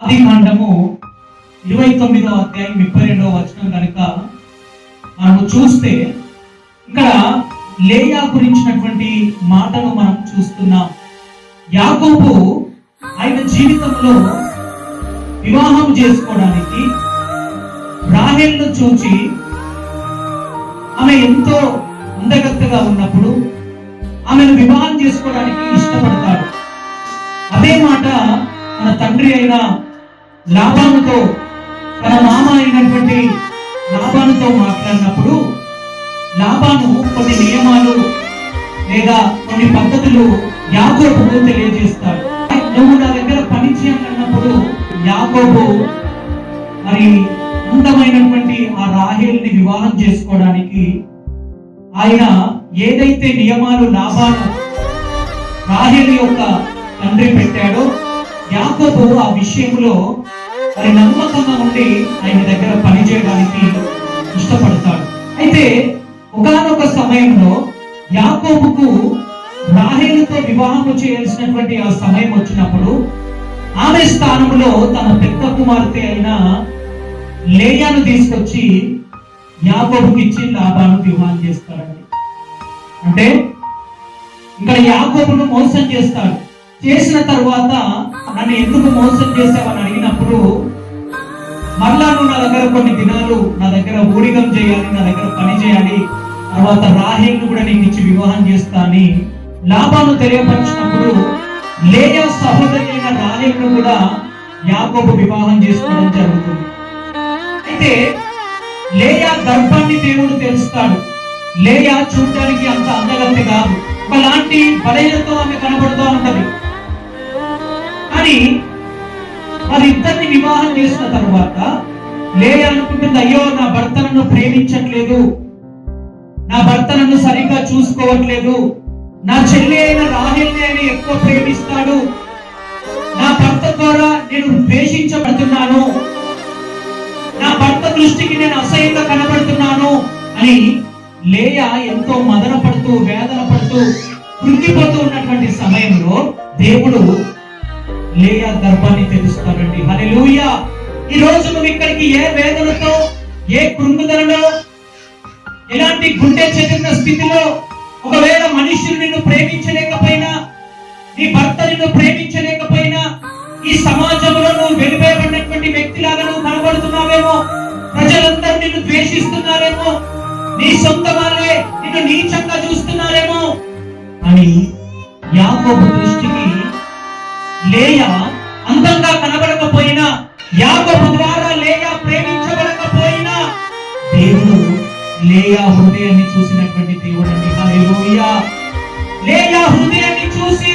ఆది కాండము 29వ అధ్యాయం 32వ వచనం కనుక మనము చూస్తే ఇక్కడ లేయా గురించినటువంటి మాటను మనం చూస్తున్నాం. యాకోబు ఆయన జీవితంలో వివాహం చేసుకోవడానికి రాహేలును చూచి ఆమె ఎంతో అందగత్తెగా ఉన్నప్పుడు ఆమెను వివాహం చేసుకోవడానికి ఇష్టపడతాడు. అదే మాట తన తండ్రి అయిన లాబానుతో, తన మామ అయినటువంటి లాబానుతో మాట్లాడినప్పుడు లాబాను కొన్ని నియమాలు లేదా కొన్ని పద్ధతులు యాకోబుకు తెలియజేస్తాడు. నువ్వు నా దగ్గర పని చేయాలన్నప్పుడు యాకోబు మరి అందమైనటువంటి ఆ రాహేలుని వివాహం చేసుకోవడానికి ఆయన ఏదైతే నియమాలు లాబాను రాహేలు యొక్క తండ్రి పెట్టాడో యాకోబు ఆ విషయంలో మరి నమ్మకంగా ఉండి ఆయన దగ్గర పని చేయడానికి ఇష్టపడతాడు. అయితే ఒకానొక సమయంలో యాకోబుకు రాహేలుతో వివాహం చేయాల్సినటువంటి ఆ సమయం వచ్చినప్పుడు ఆమె స్థానంలో తన పెద్ద కుమార్తె అయిన లేయాను తీసుకొచ్చి యాకోబుకి ఇచ్చి లాబాను వివాహం చేస్తాడండి. అంటే ఇక్కడ యాకోబును మోసం చేస్తాడు. చేసిన తర్వాత నన్ను ఎందుకు మోసం చేసావని అడిగినప్పుడు మరలా నువ్వు నా దగ్గర కొన్ని దినాలు నా దగ్గర ఊడిగం చేయాలి, నా దగ్గర పని చేయాలి, తర్వాత రాహేలును కూడా నీకు ఇచ్చి వివాహం చేస్తా అని లాబాను తెలియపరిచినప్పుడు లేయా సహోదరి అయిన రాహేలును కూడా యాకోబు వివాహం చేసుకోవడం జరుగుతుంది. అయితే లేయా గర్భాన్ని దేవుడు తెలుస్తాడు. లేయా చూడటానికి అంత అందగత్తె కాదు, ఒకలాంటి బలహీనతో ఆమె కనబడుతూ ఉంటది. కానీ వారిద్దరిని వివాహం చేసిన తర్వాత లేయా అనుకుంటుంది, అయ్యో నా భర్త నన్ను ప్రేమించట్లేదు, నా భర్త నన్ను సరిగ్గా చూసుకోవట్లేదు, నా చెల్లి అయిన రాహేలుని ఆయన ఎక్కువ ప్రేమిస్తాడు, నా భర్త ద్వారా నేను ద్వేషించబడుతున్నాను, నా భర్త దృష్టికి నేను అసహ్యంగా కనబడుతున్నాను అని లేయా ఎంతో మదన పడుతూ వేదన పడుతూ కృంగిపోతూ ఉన్నటువంటి సమయంలో దేవుడు లేయా గర్భాన్ని తెరుస్తాడండి. హల్లెలూయా. ఈ రోజు నువ్వు ఇక్కడికి ఏ వేదనతో, ఏ కృంగుదలలో, ఎలాంటి గుండె చెదిరిన స్థితిలో, ఒకవేళ మనుషులు నిన్ను ప్రేమించలేకపోయినా, నీ భర్త నిన్ను ప్రేమించలేకపోయినా, ఈ సమాజంలో నువ్వు వెలివేయబడినటువంటి వ్యక్తిలాగా నువ్వు కనబడుతున్నావేమో, ప్రజలందరూ నిన్ను ద్వేషిస్తున్నారేమో, నీ సొంత వాళ్ళే నిన్ను నీచంగా చూస్తున్నారేమో అని యాకోబు దృష్టికి లేయా అందంగా కనబడకపోయినా, యాకోబు ద్వారా లేయా ప్రేమించబడకపోయినా దేవుడు లేయా హృదయాన్ని చూసినటువంటి దేవుడు అండి. హల్లెలూయా. లేయా హృదయాన్ని చూసి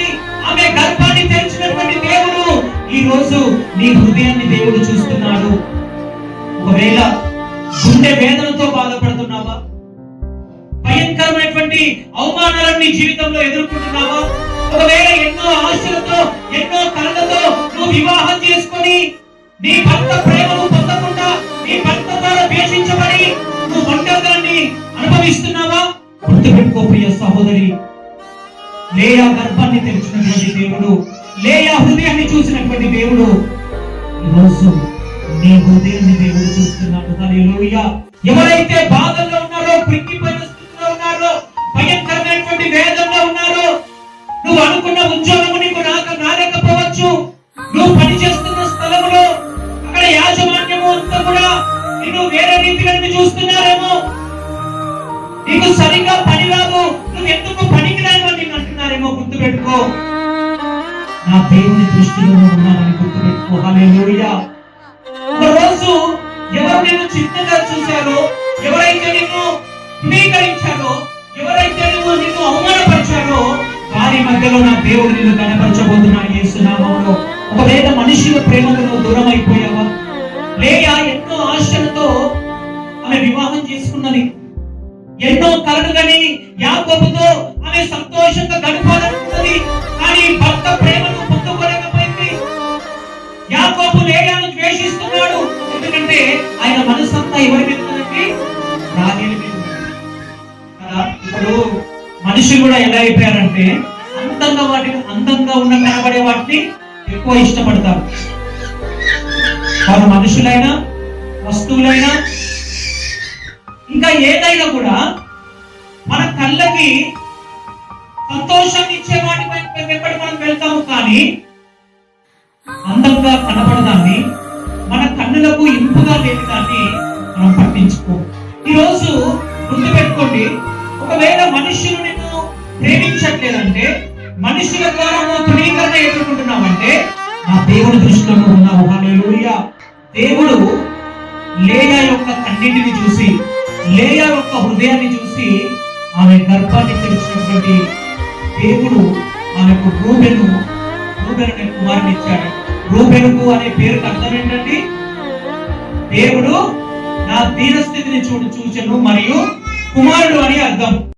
ఆమె గర్భాన్ని తెరిచినటువంటి దేవుడు ఈ రోజు నీ హృదయాన్ని దేవుడు చూస్తున్నాడు. ఒకవేళ గుండె వేదనతో బాధపడుతున్నావా, భయంకరమైనటువంటి అవమానాలను నీ జీవితంలో ఎదుర్కొంటున్నావా, ఒకవేళ ఎన్నో ఆశలతో, ఎన్నో కలలతో నువ్వు వివాహం చేసుకొని నీ భర్త ప్రేమను పొందకుండా, నీ భర్త ద్వారా ద్వేషించబడి నువ్వు ఒంటరితనాన్ని అనుభవిస్తున్నావా, గుర్తుపెట్టుకో ప్రియ సహోదరి, లేయా గర్భాన్ని తెరిచినటువంటి దేవుడు, లేయా హృదయాన్ని చూసినటువంటి దేవుడు ఈరోజు నీ హృదయాన్ని దేవుడు చూస్తున్నాడు. హల్లెలూయా. ఎవరైతే బాధల్లో ఉన్నారో, కృంగిపోయిన స్థితిలో ఉన్నారో, భయంకరమైనటువంటి వేదనలో ఉన్నారో, నువ్వు అనుకున్న ఉద్యోగము నీకు రాలేకపోవచ్చు, నువ్వు పనిచేస్తున్న స్థలములో అక్కడ యాజమాన్యము అంతా కూడా నిన్ను వేరే రీతిగా చూస్తున్నారేమో, నీకు సరిగా పని రాదు, నువ్వు ఎందుకు పనికిరాను అని నిన్ను అంటున్నారేమో, గుర్తుపెట్టుకో, నా దేవుని దృష్టిలో ఉన్నానని గుర్తుపెట్టుకో. హల్లెలూయా. ఒక రోజు ఎవరు నిన్ను చిన్నగా చూశారో, ఎవరైతే నిన్ను తునీకరించారో, ఎవరైతే నిన్ను అవమానపరిచారో వారి మధ్యలో నా దేవుడు నిన్ను కనపరచబోతున్నాడు యేసు నామములో. ఒకవేళ మనుషుల ప్రేమకు నువ్వు దూరం అయిపోయావా, లేయా ఎన్నో ఆశలతో ఆమె వివాహం చేసుకున్నది, ఎన్నో కలలు కని యాకోబుతో ఆమె సంతోషంగా గడపాలనుకున్నది, కానీ భర్త ప్రేమను పొందుకోలేకపోయింది. యాకోబు లేయాను ద్వేషిస్తున్నాడు, ఎందుకంటే ఆయన మనసంతా ఎవరి మీద ఉందండి, రాహేలు మీద ఉంది కదా. ఇప్పుడు మనుషులు కూడా ఎలా అయిపోయారంటే అందంగా ఉన్న కనబడే వాటిని ఎక్కువ ఇష్టపడతారు. మనుషులైనా, వస్తువులైనా, ఇంకా ఏదైనా కూడా మన కళ్ళకి సంతోషాన్ని ఇచ్చే వాటి వెంబడి మనం వెళ్తాము, కానీ అందంగా కనబడదాన్ని, మన కన్నులకు ఇంపుగా లేని దాన్ని మనం పట్టించుకో. ఈరోజు గుర్తు పెట్టుకోండి, ఒకవేళ మనుషులు నిన్ను ప్రేమించట్లేదంటే, మనుషుల ద్వారా నువ్వు తృణీకరణ ఎదుర్కొంటున్నావంటే, నా దేవుని దృష్టిలో నువ్వు ఉన్నావు. హల్లెలూయా. దేవుడు లేయా యొక్క కన్నిటిని చూసి, లేయా యొక్క హృదయాన్ని చూసి, ఆమె గర్భాన్ని తెరిచినటువంటి దేవుడు ఆమెకు రూబెను కుమారుని ఇచ్చాడు. రూబెనుకు అనే పేరుకు అర్థం ఏంటండి? దేవుడు నా దీనస్థితిని చూచెను మరియు కుమారుడు అని అర్థం.